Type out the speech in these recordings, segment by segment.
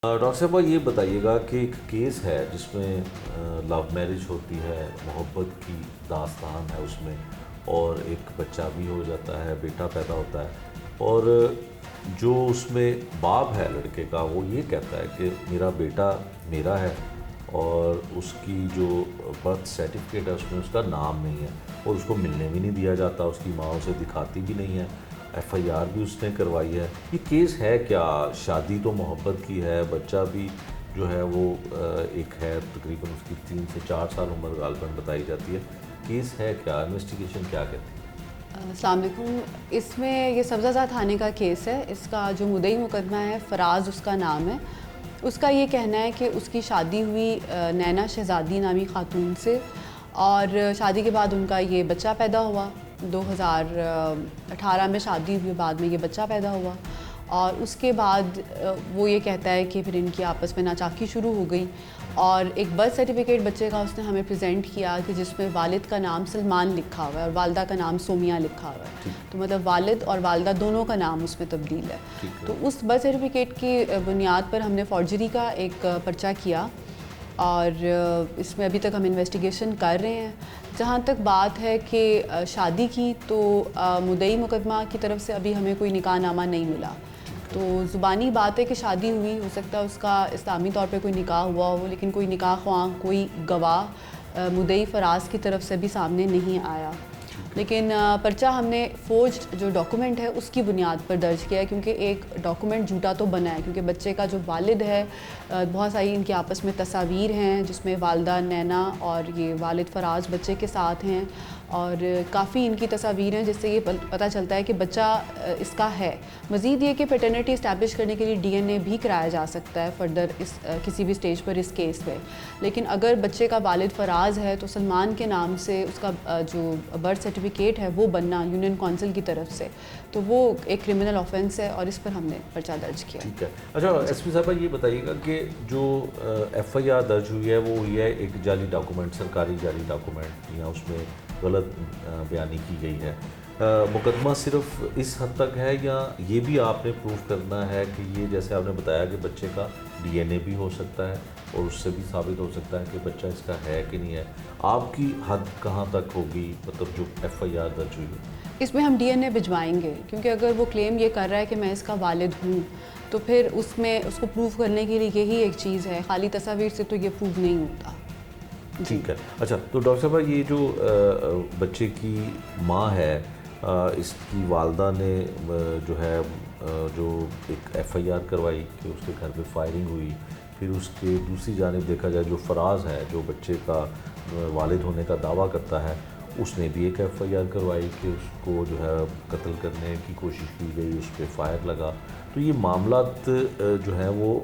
Doctor صاحبہ یہ بتائیے گا کہ ایک کیس ہے جس میں لو میرج ہوتی ہے، محبت کی داستان ہے اس میں، اور ایک بچہ بھی ہو جاتا ہے، بیٹا پیدا ہوتا ہے، اور جو اس میں باپ ہے لڑکے کا وہ یہ کہتا ہے کہ میرا بیٹا میرا ہے، اور اس کی جو برتھ سرٹیفکیٹ ہے اس میں اس کا نام نہیں ہے، اور اس کو ملنے بھی نہیں دیا جاتا، اس کی ماں اسے دکھاتی بھی نہیں ہے، ایف آئی آر بھی اس نے کروائی ہے۔ یہ کیس ہے کیا؟ شادی تو محبت کی ہے، بچہ بھی جو ہے وہ ایک ہے، تقریباً اس کی 3 سے 4 سال عمر غالباً بتائی جاتی ہے۔ کیس ہے کیا؟ انویسٹیگیشن کیا کہتی ہے؟ السلام علیکم۔ اس میں یہ سبزہ تھانے کا کیس ہے۔ اس کا جو مدعی مقدمہ ہے فراز اس کا نام ہے۔ اس کا یہ کہنا ہے کہ اس کی شادی ہوئی نینا شہزادی نامی خاتون سے، اور شادی کے بعد ان کا یہ بچہ پیدا ہوا۔ 2018 میں شادی ہوئی، بعد میں یہ بچہ پیدا ہوا، اور اس کے بعد وہ یہ کہتا ہے کہ پھر ان کی آپس میں ناچاکی شروع ہو گئی، اور ایک برتھ سرٹیفکیٹ بچے کا اس نے ہمیں پریزنٹ کیا کہ جس میں والد کا نام سلمان لکھا ہوا ہے اور والدہ کا نام سومیہ لکھا ہوا ہے، تو مطلب والد اور والدہ دونوں کا نام اس میں تبدیل ہے۔ تو اس برتھ سرٹیفکیٹ کی بنیاد پر ہم نے فارجری کا ایک پرچہ کیا، اور اس میں ابھی تک ہم انویسٹیگیشن کر رہے ہیں۔ جہاں تک بات ہے کہ شادی کی، تو مدعی مقدمہ کی طرف سے ابھی ہمیں کوئی نکاح نامہ نہیں ملا، تو زبانی بات ہے کہ شادی ہوئی، ہو سکتا ہے اس کا اسلامی طور پہ کوئی نکاح ہوا ہو، لیکن کوئی نکاح خواہ کوئی گواہ مدعی فراز کی طرف سے بھی سامنے نہیں آیا۔ لیکن پرچہ ہم نے فورجڈ جو ڈاکومنٹ ہے اس کی بنیاد پر درج کیا ہے، کیونکہ ایک ڈاکومنٹ جھوٹا تو بنا ہے، کیونکہ بچے کا جو والد ہے، بہت ساری ان کے آپس میں تصاویر ہیں جس میں والدہ نینا اور یہ والد فراز بچے کے ساتھ ہیں، اور کافی ان کی تصاویر ہیں جس سے یہ پتہ چلتا ہے کہ بچہ اس کا ہے۔ مزید یہ کہ پیٹرنٹی اسٹیبلش کرنے کے لیے ڈی این اے بھی کرایا جا سکتا ہے فردر اس کسی بھی سٹیج پر اس کیس پہ، لیکن اگر بچے کا والد فراز ہے تو سلمان کے نام سے اس کا جو برتھ سرٹیفکیٹ ہے وہ بننا یونین کونسل کی طرف سے، تو وہ ایک کرمنل آفینس ہے، اور اس پر ہم نے پرچہ درج کیا۔ ٹھیک ہے۔ اچھا ایس پی صاحبہ یہ بتائیے گا کہ جو ایف آئی آر درج ہوئی ہے وہ ہوئی ہے ایک جعلی ڈاکومنٹ، سرکاری جعلی ڈاکومنٹ، یا اس میں غلط بیانی کی گئی ہے۔ مقدمہ صرف اس حد تک ہے، یا یہ بھی آپ نے پروف کرنا ہے کہ یہ جیسے آپ نے بتایا کہ بچے کا ڈی این اے بھی ہو سکتا ہے اور اس سے بھی ثابت ہو سکتا ہے کہ بچہ اس کا ہے کہ نہیں ہے؟ آپ کی حد کہاں تک ہوگی، مطلب جو ایف آئی آر درج ہوئی ہے؟ اس میں ہم ڈی این اے بھجوائیں گے، کیونکہ اگر وہ کلیم یہ کر رہا ہے کہ میں اس کا والد ہوں، تو پھر اس میں اس کو پروف کرنے کے لیے یہی ایک چیز ہے، خالی تصاویر سے تو یہ پروف نہیں ہوتا۔ ٹھیک ہے۔ اچھا تو ڈاکٹر صاحبہ یہ جو بچے کی ماں ہے، اس کی والدہ نے جو ہے جو ایک ایف آئی آر کروائی کہ اس کے گھر پہ فائرنگ ہوئی، پھر اس کے دوسری جانب دیکھا جائے جو فراز ہے جو بچے کا والد ہونے کا دعویٰ کرتا ہے، اس نے بھی ایک ایف آئی آر کروائی کہ اس کو جو ہے قتل کرنے کی کوشش کی گئی، اس پہ فائر لگا۔ تو یہ معاملات جو ہیں وہ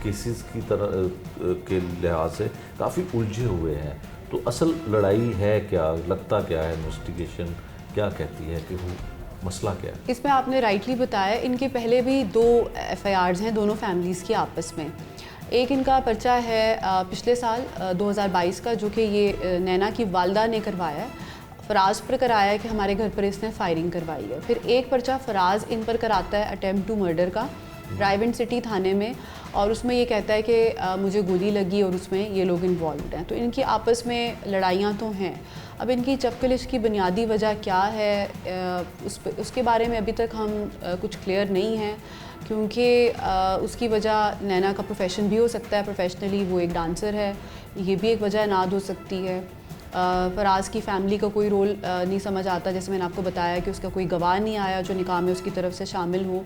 کیسز کی طرح کے لحاظ سے کافی الجھے ہوئے ہیں، تو اصل لڑائی ہے کیا؟ لگتا کیا ہے؟ انویسٹیگیشن کیا کہتی ہے کہ وہ مسئلہ کیا ہے؟ اس میں آپ نے رائٹلی بتایا، ان کے پہلے بھی 2 ایف آئی آرز ہیں دونوں فیملیز کی آپس میں۔ ایک ان کا پرچہ ہے پچھلے سال 2022 کا، جو کہ یہ نینا کی والدہ نے کروایا ہے، فراز پر کرایا ہے کہ ہمارے گھر پر اس نے فائرنگ کروائی ہے۔ پھر ایک پرچہ فراز ان پر کراتا ہے اٹیمپٹ ٹو مرڈر کا رائیونڈ سٹی تھانے میں، اور اس میں یہ کہتا ہے کہ مجھے گولی لگی اور اس میں یہ لوگ انوالوڈ ہیں۔ تو ان کی آپس میں لڑائیاں تو ہیں، اب ان کی چپکلش کی بنیادی وجہ کیا ہے اس کے بارے میں ابھی تک ہم کچھ کلیئر نہیں ہیں، کیونکہ اس کی وجہ نینا کا پروفیشن بھی ہو سکتا ہے، پروفیشنلی وہ ایک ڈانسر ہے، یہ بھی ایک وجہ ناد ہو سکتی ہے۔ فراز کی فیملی کا کوئی رول نہیں سمجھ آتا، جیسے میں نے آپ کو بتایا کہ اس کا کوئی گواہ نہیں آیا جو نکاح میں اس کی طرف سے شامل ہو،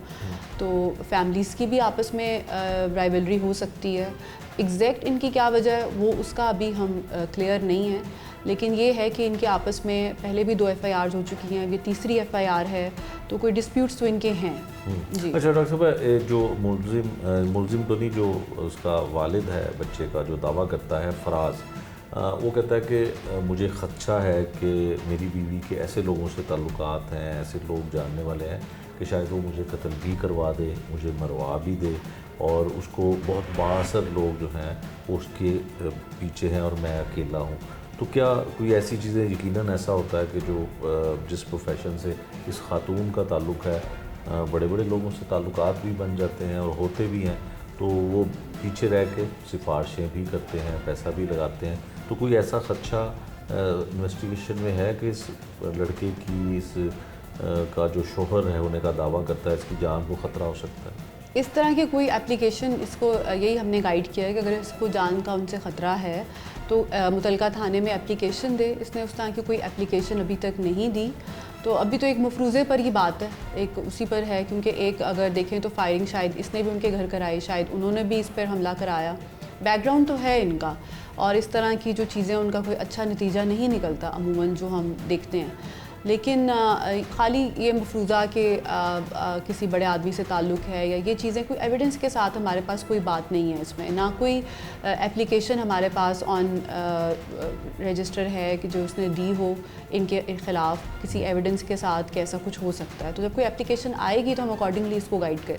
تو فیملیز کی بھی آپس میں رائیولری ہو سکتی ہے۔ ایگزیکٹ ان کی کیا وجہ ہے وہ اس کا ابھی ہم کلیئر نہیں ہے، لیکن یہ ہے کہ ان کے آپس میں پہلے بھی 2 ایف آئی آرز ہو چکی ہیں، یہ تیسری ایف آئی آر ہے، تو کوئی ڈسپیوٹس تو ان کے ہیں۔ جی اچھا ڈاکٹر صاحب، جو ملزم تو نہیں، جو اس کا والد ہے بچے کا، جو دعویٰ کرتا ہے فراز، وہ کہتا ہے کہ مجھے خدشہ ہے کہ میری بیوی کے ایسے لوگوں سے تعلقات ہیں، ایسے لوگ جاننے والے ہیں کہ شاید وہ مجھے قتل بھی کروا دے، مجھے مروا بھی دے، اور اس کو بہت بااثر لوگ جو ہیں وہ اس کے پیچھے ہیں اور میں اکیلا ہوں۔ تو کیا کوئی ایسی چیزیں، یقیناً ایسا ہوتا ہے کہ جو جس پروفیشن سے اس خاتون کا تعلق ہے، بڑے بڑے لوگوں سے تعلقات بھی بن جاتے ہیں اور ہوتے بھی ہیں، تو وہ پیچھے رہ کے سفارشیں بھی کرتے ہیں، پیسہ بھی لگاتے ہیں. تو کوئی ایسا خدشہ انویسٹیگیشن میں ہے کہ اس لڑکے کی کا جو شوہر ہے ہونے کا دعویٰ کرتا ہے اس کی جان کو خطرہ ہو سکتا ہے؟ اس طرح کی کوئی اپلیکیشن اس کو یہی ہم نے گائیڈ کیا ہے کہ اگر اس کو جان کا ان سے خطرہ ہے تو متعلقہ تھانے میں اپلیکیشن دے. اس نے اس طرح کی کوئی اپلیکیشن ابھی تک نہیں دی. تو ابھی تو ایک مفروضے پر ہی بات ہے، ایک اسی پر ہے، کیونکہ ایک اگر دیکھیں تو فائرنگ شاید اس نے بھی ان کے گھر کرائی، شاید انہوں نے بھی اس پر حملہ کرایا. بیک گراؤنڈ تو ہے ان کا، اور اس طرح کی جو چیزیں ان کا کوئی اچھا نتیجہ نہیں نکلتا عموماً جو ہم دیکھتے ہیں. لیکن خالی یہ مفروضہ کہ کسی بڑے آدمی سے تعلق ہے یا یہ چیزیں کوئی ایویڈنس کے ساتھ ہمارے پاس کوئی بات نہیں ہے. اس میں نہ کوئی اپلیکیشن ہمارے پاس آن رجسٹر ہے کہ جو اس نے دی ہو ان کے خلاف کسی ایویڈنس کے ساتھ کہ ایسا کچھ ہو سکتا ہے. تو جب کوئی اپلیکیشن آئے گی تو ہم اکارڈنگلی اس کو گائیڈ کریں.